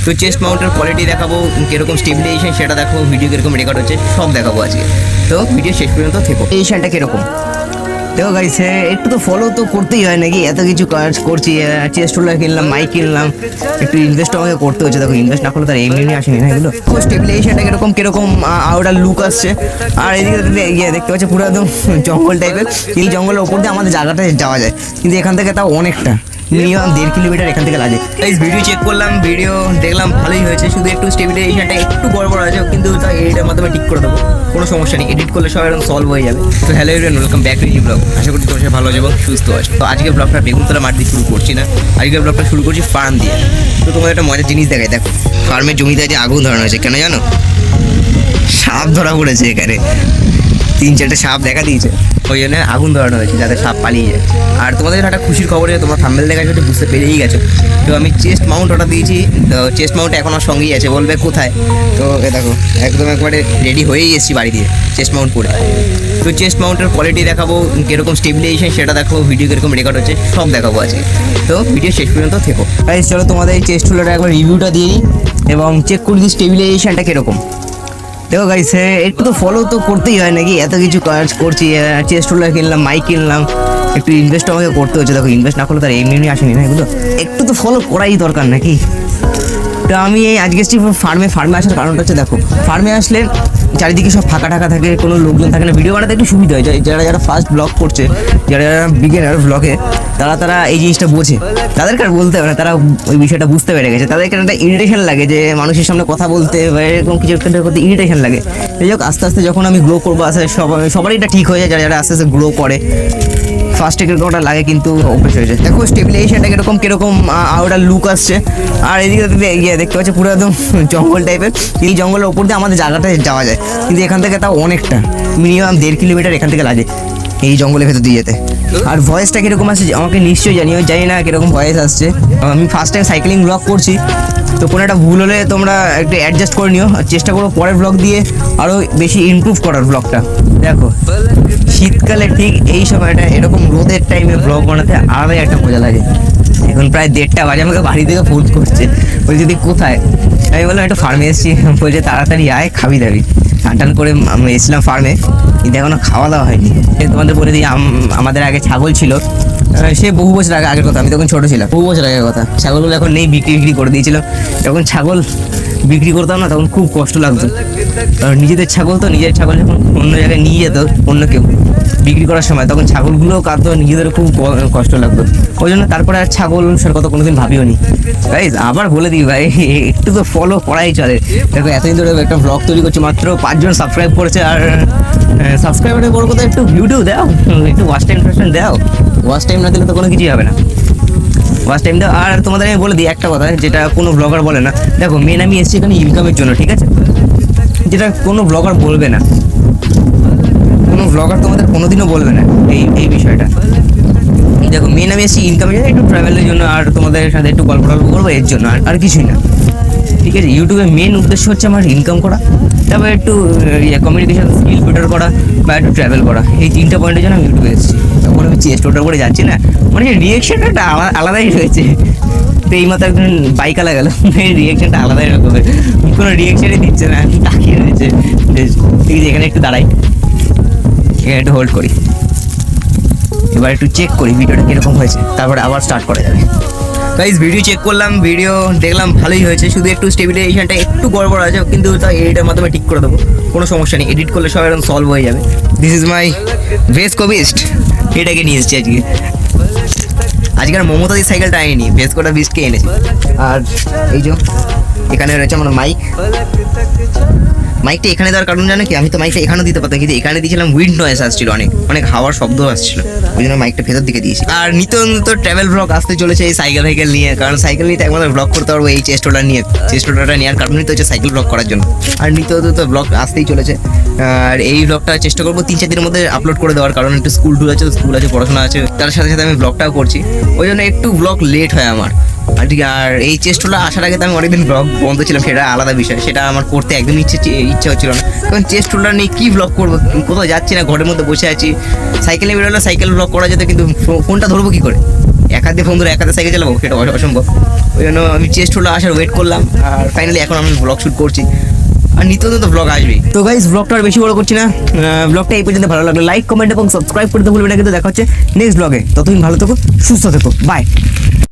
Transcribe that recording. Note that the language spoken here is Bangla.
তো চেস্ট মাউন্টের কোয়ালিটি দেখাবো, কিরকম স্টেবিলাইজেশন সেটা দেখাবো, ভিডিও কিরকম রেকর্ড হচ্ছে সব দেখাবো আজকে। তো ভিডিও শেষ পর্যন্ত থেকো। এই শানটা কিরকম দেখো গাইস, একটু তো ফলো তো করতেই হয় নাকি, এত কিছু কাজ করছি, চেস্ট হোল্ডার কিনলাম, মাইক কিনলাম, একটু ইনভেস্ট আমাকে করতে হচ্ছে। দেখো ইনভেস্ট না করলে তার এমনি আসেনি না এগুলো। তো স্টেবিলাইজেশনটা কিরকম আউটার লুক আসছে। আর এদিকে দেখতে পাচ্ছি পুরো একদম জঙ্গল টাইপের। এই জঙ্গলের ওপর দিয়ে আমাদের জায়গাটা যাওয়া যায়, কিন্তু এখান থেকে তাও অনেকটা, মিনিমাম 1.5 কিলোমিটার এখান থেকে লাগে। গাইস ভিডিও চেক করলাম, ভিডিও দেখলাম ভালোই হয়েছে, শুধু একটু স্টেবিলাইজেশনটা একটু গড়বড় আছে, কিন্তু তা এডিটের মাধ্যমে ঠিক করে দেবো, কোনো সমস্যা নেই। এডিট করলে সব এরকম সলভ হয়ে যাবে। তো hello everyone, welcome back to blog. আশা করি তোমার সাথে ভালো আছে এবং সুস্থ আছো। তো আজকে ব্লগটা বেগুনতলা মাঠ দিয়ে শুরু করছি না, আজকে ব্লগটা শুরু করছি ফার্ম দিয়ে। তো তোমাদের একটা মজার জিনিস দেখাই, দেখো ফার্মের জমিতে আজ আগুন ধরানো হয়েছে। কেন জানো? সাপ ধরা পড়েছে এখানে, 3-4টে সাপ দেখা দিয়েছে, ওই জন্য আগুন ধরানো হয়েছে যাতে সাপ পালিয়ে যায়। আর তোমাদের একটা খুশির খবর আছে, তোমরা থাম্বনেল দেখা হয়তো বুঝতে পেরেই গেছো। তো আমি চেস্ট মাউন্ট অর্ডার দিয়েছি, তো চেস্ট মাউন্ট এখন আমার সঙ্গেই আছে। বলবে কোথায়? তো এ দেখো একদম একবারে রেডি হয়েই এসেছি বাড়ি দিয়ে চেস্ট মাউন্ট পরে। তো চেস্ট মাউন্টের কোয়ালিটি দেখাবো, কিরকম স্টেবিলাইজেশন সেটা দেখাবো, ভিডিও কিরকম রেকর্ড হচ্ছে সব দেখাবো আজকে। তো ভিডিও শেষ পর্যন্ত থেকো। গাইস চলো তোমাদের এই চেস্ট হোল্ডারটা একবার রিভিউটা দিয়ে নিই এবং চেক করি যে স্টেবিলাইজেশনটা কিরকম। দেখো গাইস, একটু তো ফলো তো করতেই হয় নাকি, এত কিছু কাজ করছি, চেস্ট হোল্ডার কিনলাম, মাইক কিনলাম, একটু ইনভেস্ট আমাকে করতে হচ্ছে। দেখো ইনভেস্ট না করলে তার এমনি আসেনি না এগুলো, একটু তো ফলো করাই দরকার নাকি। তো আমি এই আজকে ফার্মে আসার কারণটা হচ্ছে, দেখো ফার্মে আসলে চারিদিকে সব ফাঁকা থাকে, কোনো লোকজন থাকে না, ভিডিও বানাতে একটু সুবিধা হয়। যারা ফার্স্ট ব্লগ করছে, যারা বিগিনার ব্লগে, তারা এই জিনিসটা বোঝে, তাদেরকে আর বলতে হবে না, তারা ওই বিষয়টা বুঝতে পেরে গেছে। তাদেরকে একটা ইরিটেশন লাগে যে মানুষের সামনে কথা বলতে বা এরকম কিছু একটা করতে ইরিটেশন লাগে। এই হোক আস্তে আস্তে যখন আমি গ্রো করবো, আসলে সবারই এটা ঠিক হয়ে যায়, যারা আস্তে আস্তে গ্রো করে। ফার্স্টে কিরকমটা লাগে কিন্তু অভ্যেস হয়েছে। দেখো স্টেবিলাইজেশনটা কিরকম আউটার লুক আসছে। আর এদিকে দেখতে পাচ্ছি পুরো একদম জঙ্গল টাইপের। এই জঙ্গলের ওপর দিয়ে আমাদের জায়গাটা যাওয়া যায়, কিন্তু এখান থেকে তাও অনেকটা, মিনিমাম 1.5 কিলোমিটার এখান থেকে লাগে এই জঙ্গলের ভেতর দিয়ে যেতে। আর ভয়েসটা কিরকম আসছে আমাকে নিশ্চয়ই জানি না কিরকম ভয়েস আসছে। আমি ফার্স্ট টাইম সাইক্লিং ব্লগ করছি, তো কোনো একটা ভুল হলে তোমরা একটু অ্যাডজাস্ট করে নিও, আর চেষ্টা করো পরের ব্লগ দিয়ে আরও বেশি ইমপ্রুভ করার ব্লগটা। দেখো শীতকালে ঠিক এই সময়টা এরকম রোদের টাইমে ব্লগ বানাতে আলাদাই একটা মজা লাগে। এখন প্রায় 1:30 বাজে, আমাকে বাড়ি থেকে ফোন করছে, বলছে যদি কোথায়। আমি বললাম একটু ফার্মে এসেছি, বলছে তাড়াতাড়ি আয় খাবি দাবি। টান করে আমি এসেছিলাম ফার্মে, কিন্তু এখনো খাওয়া দাওয়া হয়নি। তোমাদের বলে দিই, আমাদের আগে ছাগল ছিল, সে বহু বছর আগের কথা, আমি তখন ছোটো ছিলাম, বহু বছর আগের কথা। ছাগলগুলো এখন নেই, বিক্রি করে দিয়েছিল। যখন ছাগল বিক্রি করতাম না, তখন খুব কষ্ট লাগতো, কারণ নিজেদের ছাগল যখন অন্য জায়গায় নিয়ে যেত অন্য কেউ বিক্রি করার সময়, তখন ছাগলগুলোও কাঁদতো, নিজেদের খুব কষ্ট লাগতো। ওই জন্য তারপরে আর ছাগল সের কথা কোনোদিন ভাবিও নি। ভাই আবার বলে দিই ভাই, একটু তো ফলো করাই চলে। দেখো এতদিন ধরে একটা ব্লগ তৈরি করছি, মাত্র 5 জন সাবস্ক্রাইব করেছে। আর সাবস্ক্রাইবারের বড় কথা, একটু ভিডিও দাও, একটু ওয়াচ টাইম দাও। ওয়াচ টাইম না দিলে তো কোনো কিছুই হবে না, ওয়াচ টাইম দাও। আর তোমাদের আমি বলে দিই একটা কথা, যেটা কোনো ব্লগার বলে না। দেখো মেন আমি এসেছি এখানে ইনকামের জন্য, ঠিক আছে, যেটা কোনো ব্লগার বলবে না, কোনো ব্লগার তোমাদের কোনোদিনও বলবে না এই বিষয়টা। দেখো মেন আমি এসেছি ইনকামের জন্য, একটু ট্রাভেলের জন্য, আর তোমাদের সাথে একটু গল্প করবো এর জন্য, আর কিছুই না, ঠিক আছে। ইউটিউবের মেন উদ্দেশ্য হচ্ছে আমার ইনকাম করা, তারপর একটু কমিউনিকেশন স্কিল বেটার করা, বা একটু ট্রাভেল করা। এই 3টা পয়েন্টের জন্য আমি ইউটিউবে এসেছি। তখন আমি চেস্ট ওটার করে যাচ্ছি না, মানে রিয়েকশনটা একটা আলাদাই রয়েছে। তো এই মতো একজন বাইকালা গেল, রিয়েকশনটা আলাদাই রকমের, কোনো রিয়েকশনই দিচ্ছে না, তাকিয়ে রয়েছে। ঠিক আছে, এখানে একটু দাঁড়াই, এখানে একটু হোল্ড করি, এবার একটু চেক করি ভিডিওটা কীরকম হয়েছে, তারপরে আবার স্টার্ট করা যাবে। গাইস ভিডিও চেক করলাম, ভিডিও দেখলাম ভালোই হয়েছে, শুধু একটু স্টেবিলাইজেশনটা একটু গড়বড় আছে, কিন্তু তা এডিটের মাধ্যমে ঠিক করে দেবো, কোনো সমস্যা নেই। এডিট করলে সব এরকম সলভ হয়ে যাবে। দিস ইজ মাই ভেস্কো বিস্ট, এটাকে নিয়ে এসেছি আজকে আর মমতাদি সাইকেলটা আনিনি, ভেস্কোটা বিস্টকে এনেছি। আর এই যে এখানে রয়েছে আমার মাইকটা এখানে দেওয়ার কারণ জানো কি, আমি তো মাইকটা এখানেও দিতে পারতাম, কিন্তু এখানে দিয়েছিলাম উইন্ড নয়েস আসছিল, অনেক হাওয়ার শব্দ আসছিল, ওই জন্য মাইকটা ভেতর দিকে দিয়েছি। আর নিত্য ট্রাভেল ব্লগ আসতে চলেছে এই সাইকেল নিয়ে, কারণ সাইকেল নিয়ে একমাত্র ব্লগ করতে পারবো এই চেস্ট হোল্ডার নিয়ে। চেস্ট হোল্ডারটা নেওয়ার কারণই তো হচ্ছে সাইকেল ব্লগ করার জন্য। আর নিত্য ব্লগ আসতেই চলেছে, আর এই ব্লগটা চেষ্টা করবো 3-4 দিনের মধ্যে আপলোড করে দেওয়ার, কারণ একটু স্কুল আছে, পড়াশোনা আছে, তার সাথে সাথে আমি ব্লগটাও করছি, ওই জন্য একটু ব্লগ লেট হয় আমার। আর ঠিক, আর এই চেস্ট হোল্ডার আসার আগে তো আমি অনেকদিন ব্লগ বন্ধ ছিলাম, সেটা আলাদা বিষয়, সেটা আমার করতে একদম ইচ্ছা হচ্ছিল না, কারণ চেস্ট হোল্ডার নিয়ে কী ব্লগ করবো, কোথাও যাচ্ছি না, ঘরের মধ্যে বসে আছি। সাইকেলে বেরোলে সাইকেল ব্লগ করা যেত, কিন্তু ফোনটা ধরবো কী করে, এক হাতে ফোন ধরে এক হাতে সাইকেল চালাবো, সেটা অসম্ভব। ওই জন্য আমি চেস্ট হলো আসার ওয়েট করলাম, আর ফাইনালি এখন আমি ব্লগ শুট করছি, আর নিত্য তো ব্লগ আসবে। তো গাইস ব্লগটা আর বেশি বড় করছি না, ব্লগটা এই পর্যন্ত ভালো লাগলে লাইক কমেন্ট এবং সাবস্ক্রাইব করতে ভুলবে না, কিন্তু দেখা হচ্ছে নেক্সট ব্লগে। ততদিন ভালো থেকো, সুস্থ থেকো, বাই।